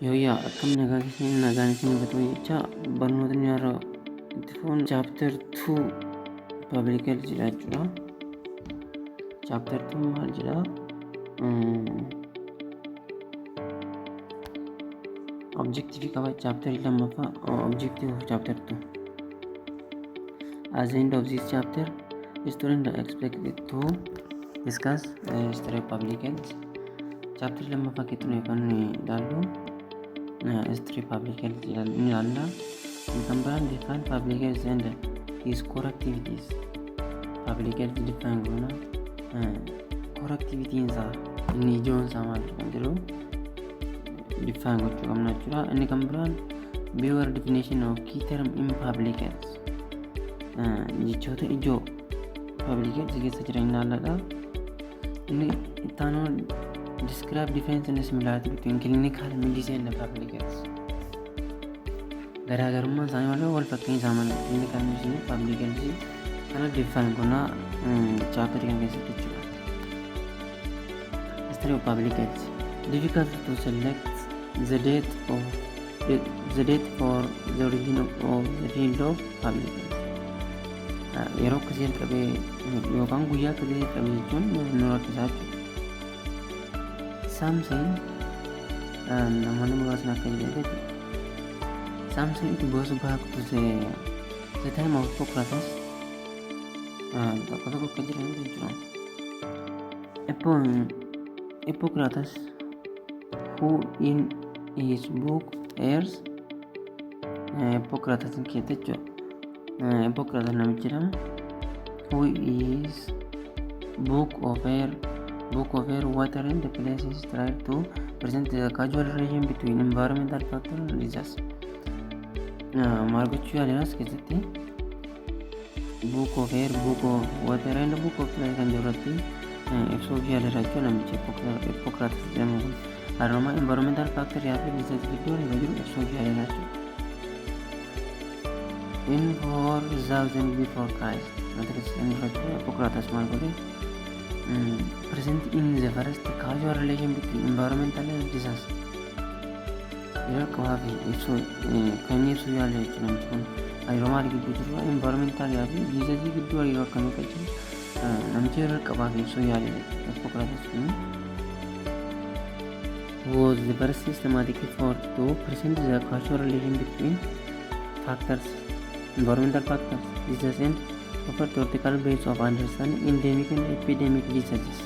Yooyyaa akkam nagaa keessanii nagaan isin batuu jecha barnootni har'a itti fuun chapter 2 public health jedha jechuudha. Chapter 2 maal jedha? Objective qaba chapter lammaffaa objective of chapter 2. At the end of this chapter, students are expected to discuss history of public health. Chapter lammaffaa keessatti kan ilaallu history public health ni ilaalla. Kan biraan define public health and its core activities. Public health define goona core activities isaa inni ijoon isaa maal kan jedhu define gochuu qabna jechuudha. Inni kan biraan beware definition of key term in public health. Jechoota ijoo public health keessa jiran ilaalladha. Inni ittaanoo describe difference and similarity between clinical medicine and public health. Garaagarummaan isaanii malee wal fakkeenya isaa malee clinical medicine and public health kana define goona chapter kan keessatti jechuudha. History of public health. Difficult to select the date for the origin of the field of public health. Yeroo akkasii jalqabee yookaan guyyaa akkasii jalqabee jechuun nu rakkisaa jechuudha. Something namoonni muraasni akka jedhanitti something it goes back to the time of Hippocrates. Tokko akka jedhanitti jechuudha. Hippocrates, who in his book airs Hippocrates keessatti jechuudha. Hippocrates namichi jedhama who is book of air water and the places try to present the causal relation between environmental factor and disease. Maal gochuu yaaleras keessatti book of air, book of water and book of places kan jirratti ibsuuf yaaleera jechuudha namichi Hippocrates jedhamu kun. Haruma environmental factor yaa fi disease gidduu yeroo jiru ibsuuf yaaleera jechuudha. In 4000 before Christ, Hippocrates maal godhe present in the first causal relation between environmental and disease. Yeroo qabaafii ibsuu kan inni ibsuu yaale jechuudha namichi kun. Hariiroo maal gidduu jiru environmental yaa fi disease gidduu hariiroo akkamii akka jiru namichi yeroo qabaafii ibsuu yaale Hippocrates kun was the first systematic effort to present the causal relation between factors, environmental factors, disease and offer theoretical base of understanding endemic and epidemic diseases.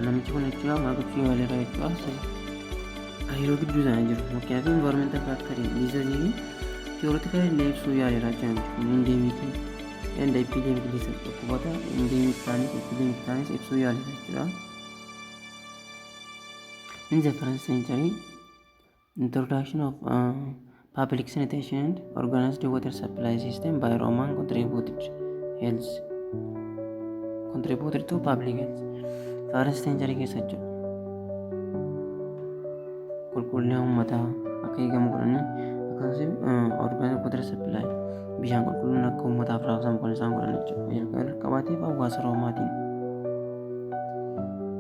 Namichi kun jechuudha maal gochuu yaaleera jechuudha. Hariiroo gidduu isaanii jiru mukkeen fi environmental factor disease fi theoretical illee ibsuu yaaleera jechuudha namichi kun endemic and epidemic disease dhukkuboota endemic ta'anis epidemic ta'anis ibsuu yaaleera jechuudha. In the first century, introduction of public sanitation and organized water supply system by Roman contributed to public health. First century keessa jiru qulqullina uummataa akka eegamu godhanii akkasumas organized water supply bishaan qulqulluun akka uummataaf raabsamu kan isaan godhan jechuudha. Qabaatiif hawaasa Roomaatiin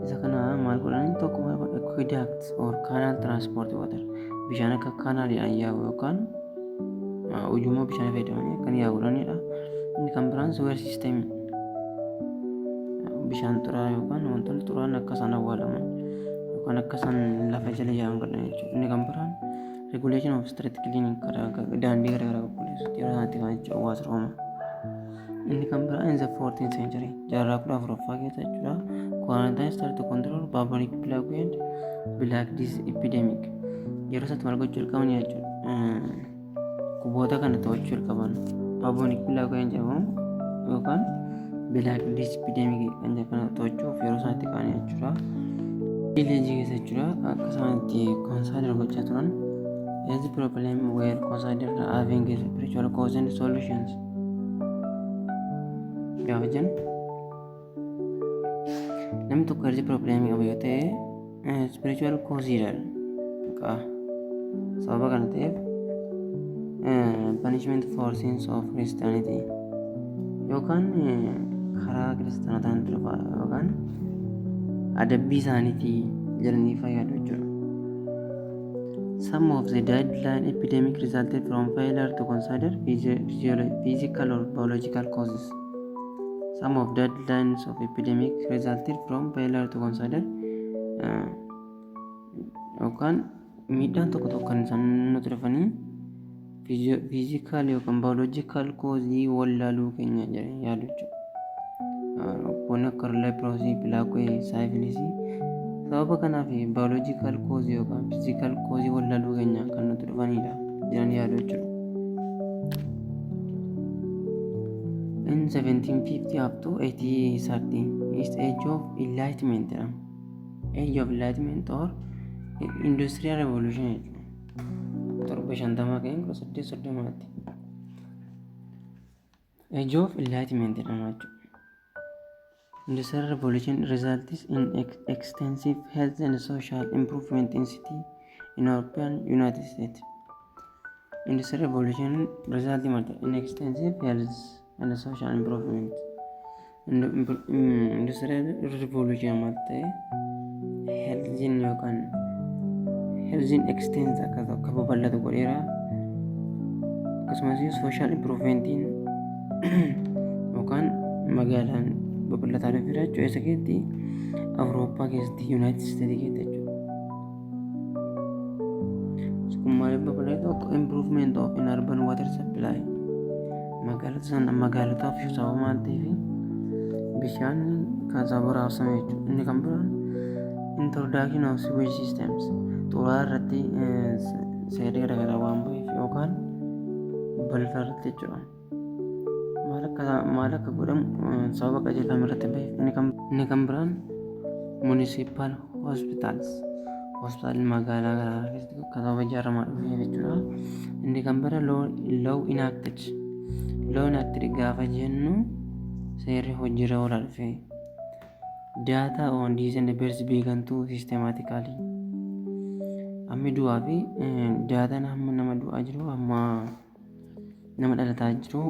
isa kana maal godhanii tokko aqueduct or canal transport water bishaan akka kaanaaliidhaan yaa'u yookaan ujummoo bishaan fayyadamanii akkan yaa'u godhanidha. Inni kan biraan sewer system bishaan xuraa'aa yookaan wantoonni xuraa'aan akka isaan awwaalaman yookaan akka isaan lafa jala yaa'an godhan jechuudha. Inni kan biraan regulation of street cleaning daandii garaagaraa qulqulleessuutti yeroo isaatti kan jechuudha hawaasa Roomaa. Inni kan biraan in the 14th century jaarraa 14ffaa keessa jechuudha quarantine start to control bubonic plague and black disease epidemic. Yeroo isaatti maal gochuu jalqaban jechuudha. Kuboota kana to'achuu jalqaban bubonic plague kan jedhamu yookaan black disease epidemic kan jedhamu to'achuuf yeroo isaatti ka'an jechuudha. Village keessa jechuudha akka isaan itti consider gochaa turan as the problem were considered having spiritual cause and solutions. Gaafa jennu namni tokko erga probleemii qabu yoo ta'e spiritual causeidhaan sababa kana ta'eef punishment for sins of Christianity yookaan karaa kiristaanotaan dhufa yookaan adabbii isaaniitii jedhanii fayyadu jechuudha. Some of the deadline epidemic resulted from failure to consider physical or biological causes. Some of deadlines of epidemic resulted from failure to consider yookaan miidhaan tokko tokko kan isaan nuti dhufanii fiizikaal yookaan baayoloojikaal koozii wallaaluu keenya jedhanii yaadu jechuudha. Kun akka leeproosii, pilaakwee, saayifilisii sababa kanaaf baayoloojikaal koozii yookaan fiizikaal koozii wallaaluu keenya kan nuti dhufanidha jedhanii yaadu jechuudha. In 1750 up to 1830 is age of enlightenment jedhama. Age of enlightenment or industrial revolution jechuudha. torba shantamaa ka'een 1830tti. Age of enlightenment jedhama jechuudha. Industrial revolution results in extensive health and social improvement in city in European United States. Industrial revolution results in extensive health and social improvement. Industrial revolution malte health yookaan health extends akka babal'atu godheera. Akkasumas social improvement yookaan magaalaan babal'ataa dhufeera jechuudha. Isa keessatti Awurooppaa keessatti United States keessatti jechuudha. Kun maaliif babal'atu? Improvement of in urban water supply. Magaalotaaf sababa maal ta'eef bishaan kaasaa baraabsame jechuudha. Inni kan biraan introduction of sewage systems xuraa'aa irratti seerri garaagaraa waan ba'eef yookaan balfa irratti jechuudha. Maal akka godhamu sababa qajeelfama irratti ba'eef. Inni kan biraan municipal hospitals hospitaalli magaalaa garaagaraa keessatti akka sababa ijaaramaa dhufeef jechuudha. Inni kan biraa law enacted gaafa jennu seerri hojiirra oolaa dhufe. Data on disease and births beekantu systematically. Amma du'aa fi daataan hamma nama du'aa jiru hamma nama dhalataa jiru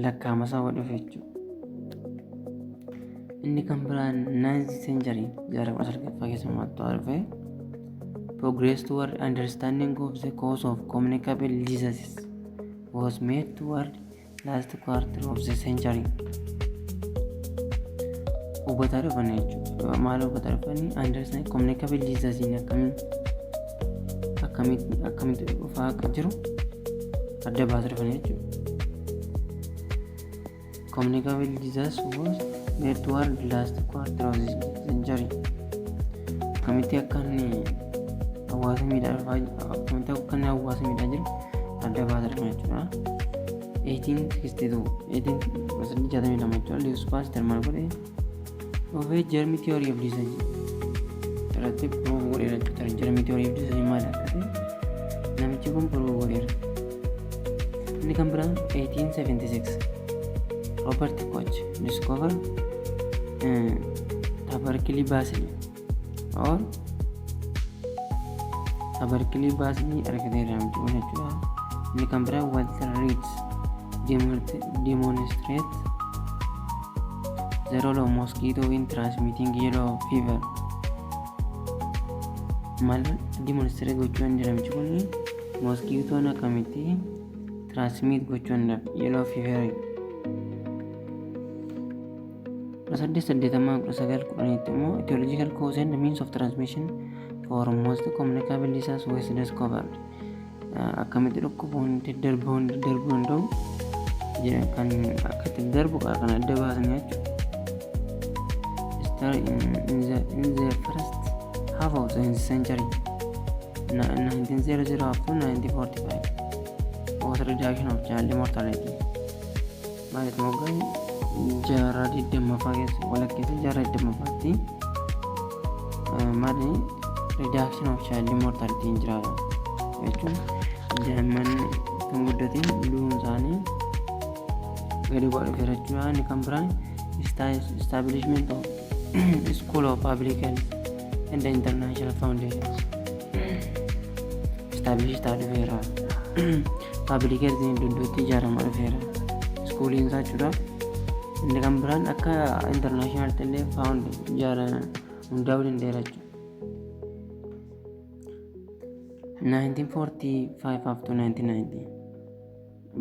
lakkaa'ama isaa dhufe jechuudha. Inni kan biraan 9th century jaarraa 19ffaa keessatti dhufe. Progress toward understanding of the cause of communicable diseases was made toward last quarter of the century. Hubataa dhufan jechuudha. Maal hubataa dhufanii? Understand communicable diseases akkamitti dhufaa akka jiru adda baasaa dhufan jechuudha. Communicable disease was made toward last quarter of the century. Akkamitti akka inni hawaasa miidhaa jiru adda baasaa dhufan jechuudha. 1862 jechuudha. Lewis Pasteur maal godhe? Of germ theory of disease irratti prove godheera jechuudha. Germ theory of disease maal akka ta'e namichi kun prove godheera. Inni kan biraan 1876 Robert Koch discover tuberculosis bacilli or tuberculosis bacilli argateera jechuudha. Inni kan biraan Walter Reed demonstrate the role of mosquito in transmitting yellow fever. Maal demonstrate gochuun jedhamchi kun mosquitoon akkamitti transmit gochuun yellow fever. 1889 immoo etiological cause and means of transmission for most communicable diseases was discovered. Akkamitti dhukkuboonni daddarbuu danda'u kan akka itti darbu kan adda baasanii jechuudha. In the first half of the century 1900 up to 1945 was reduction of child mortality. Maalit moggaan jaarraa 20ffaa keessa walakkeessa jaarraa 20ffaatti maali reduction of child mortality hin jiraata jechuun daa'imman kan guddatiin du'uun isaanii gadi bu'aa dhufeera jechuudha. Inni kan biraan establishment of School of Public Health and the International Foundation established dhufeera. Public Health iddootti ijaaramaa dhufeera. Schooliin isaa jechuudha. Inni kan biraan akka international illee found hundaa'uu danda'eera jechuudha. 1945 up to 1990.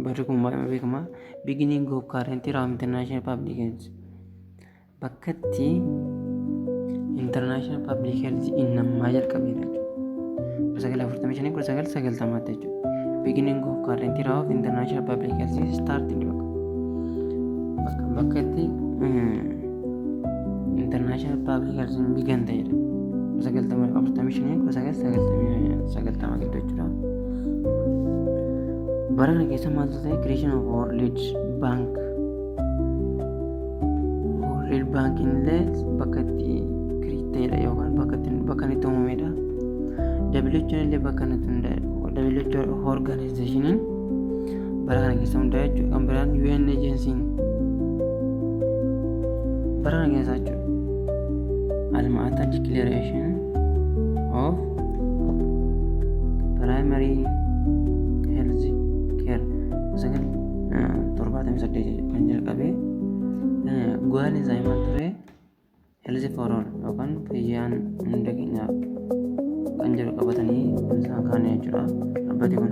Barri kun baay'ee beekamaa. Beginning of current era of international public health. Bakka itti international public health innammaa jalqabee jechuudha. 1945 jechuudha. Beginning of current era of international public health started bakka itti international public health began ta'edha. 1945 gidduu jechuudha. Bara kana keessa maaltu ta'e creation of World Bank. World Bank illee bakka itti ta'edha yookaan bakka itti uumamedha. WHO illee bakka itti hundaa'e. WHO organization bara kana keessa hundaa'e jechuudha. Kan biraan UN agency bara kana keessa jechuudha. Almaata declaration of primary health care 1978 kan jalqabee go'aan isaa himaa ture health for all yookaan fayyaan hunda keenyaaf kan jedhu qabatanii isaan kaane jechuudha. Dhaabbati kun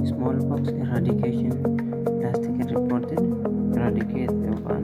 smallpox eradication last year reported eradicate yookaan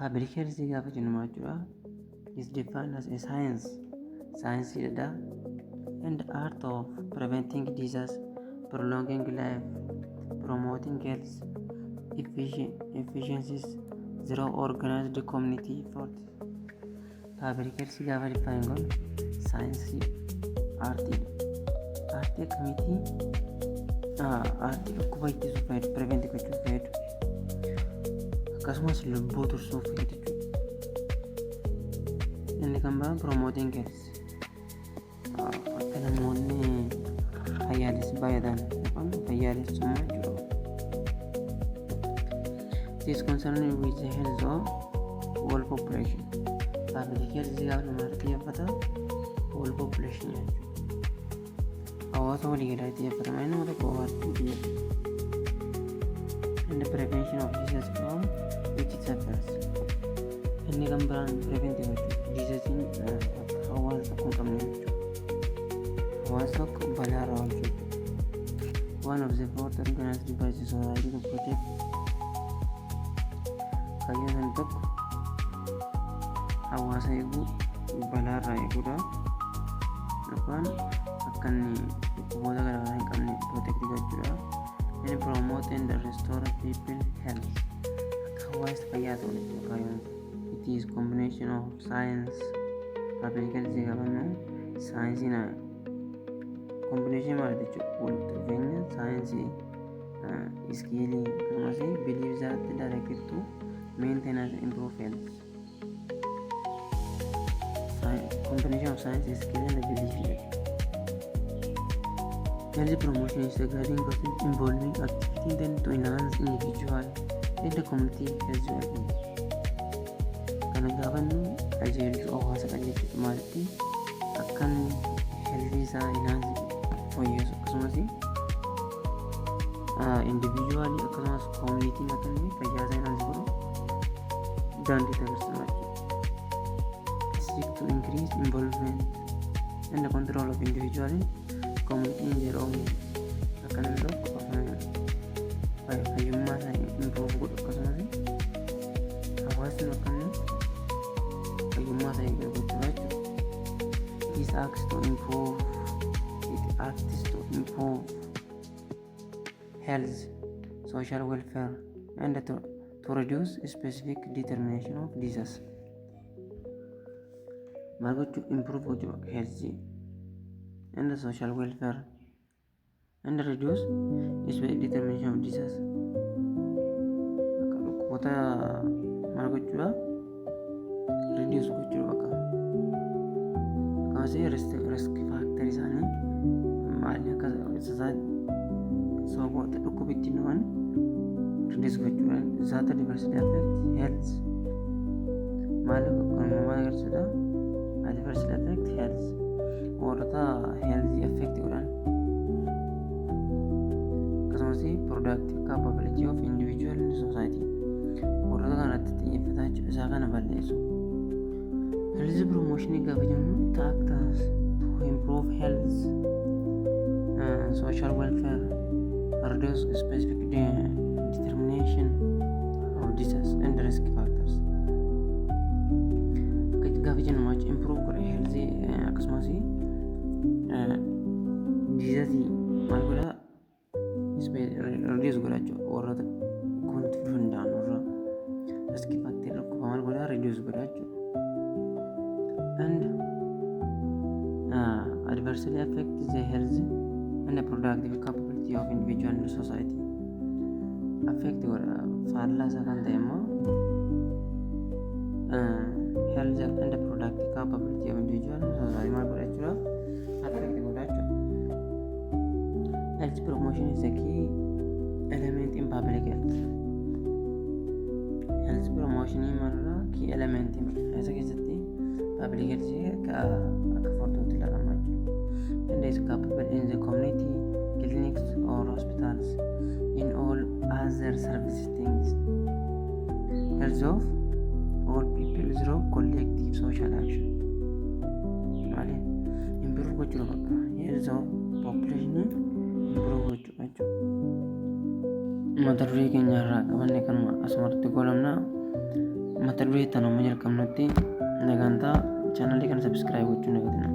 Public health gaafa jennu maal jechuudha? Is defined as a science dha and art of preventing disease, prolonging life, promoting health efficiencies, zero organized community effort. Public health gaafa define goon science artii akkamitti dhukkuba ittisuuf fayyadu, prevent gochuuf fayyadu, akkasumas lubbuu tursuuf fayyadu jechuudha. Inni kan biraan promoting health akka namoonni fayyaalessummaa jechuudha. It is concerned with the health of whole population. Public health gaafa namaa xiyyeeffata whole population jechuudha. Hawaasa walii galaa xiyyeeffata malee nama tokko qofaatti xiyyeeffata. and the prevention of disease from which it suffers. Inni kan biraan preventive jechuudha. Diseasiin hawaasa tokko hin qabne jechuudha. Hawaasa tokko balaarraa oolchuu jechuudha. One of the four organized by the society to protect fayyaa tokko hawaasa eeguu balaarraa eeguudha. Yookaan akka inni dhukkuboota garaagaraa hin qabne protect gochuudha. And promote and restore people health. Akka hawaasa fayyaa ta'u jechuudha. It is combination of science, public health qabannu saayinsii combination maal jechuudha. Walitti dhufeenya saayinsii iskiilii akkasumas belief that directed to maintain and improve health. Combination of science, skill and belief. Health promotion is a guiding process involving activity intended to enhance individual and the community health well-being. Kana gaafannu qajeelcha hawaasa qajeelchuu maalti akkan health isaa enhance fooyyessu akkasumas individually akkasumas community akkan fayyaa isaa enhance godhu daandii taasisuu seek to increase involvement and the control of individual and community in their own akan illee fayyummaa isaa improve godhu akkasumas hawaasni akkan fayyummaa isaa eeguu gochuu jechuudha. It acts to improve health, social welfare and to reduce specific determination of disease. To improve health and the social welfare and reduce specific determination of disease. Dhukkuboota maal gochuudha reduce gochuudha bakka akkasumas risk factor isaanii maali akka sababoota dhukkubitti dhufan reduce gochuudha. That adversely affect health maal agarsiisudha. Adversely affect health warra health affect godhan akkasumas productive capability of individual in society warra kanatti xiyyeeffataa jechuudha. Isaa kana balleessu. Health promotion gaafa jennu it acts to improve health, social welfare, reduce specific determination of disease and risk factors. Gaafa jennu maal improve godha health akkasumas disease maal godha reduce godha jechuudha. Warra wanti dhufuu danda'an warra risk factor dhukkuba maal godha reduce godha jechuudha. And adversely affect the health and the productive capability of individual in society. Affect godha faallaa isaa kan ta'e immoo health and the productive capability of individual in society maal godha jechuudha. Affect godha jechuudha. Health promotion is a key element in public health. Health promotion maalidha key element isa keessatti public health akka furtuutti ilaalama jechuudha. And is capable in the community, clinics or hospitals, in all other services things. Health of all people through collective social action. Maali improve gochuudha bakka health of population improve gochuudha jechuudha. Mata duree keenya irraa qabanne kanuma asumarratti goolabna. Mata duree tanuma jalqabnutti nagantaa chaanalii kana subscribe gochuun nagatina.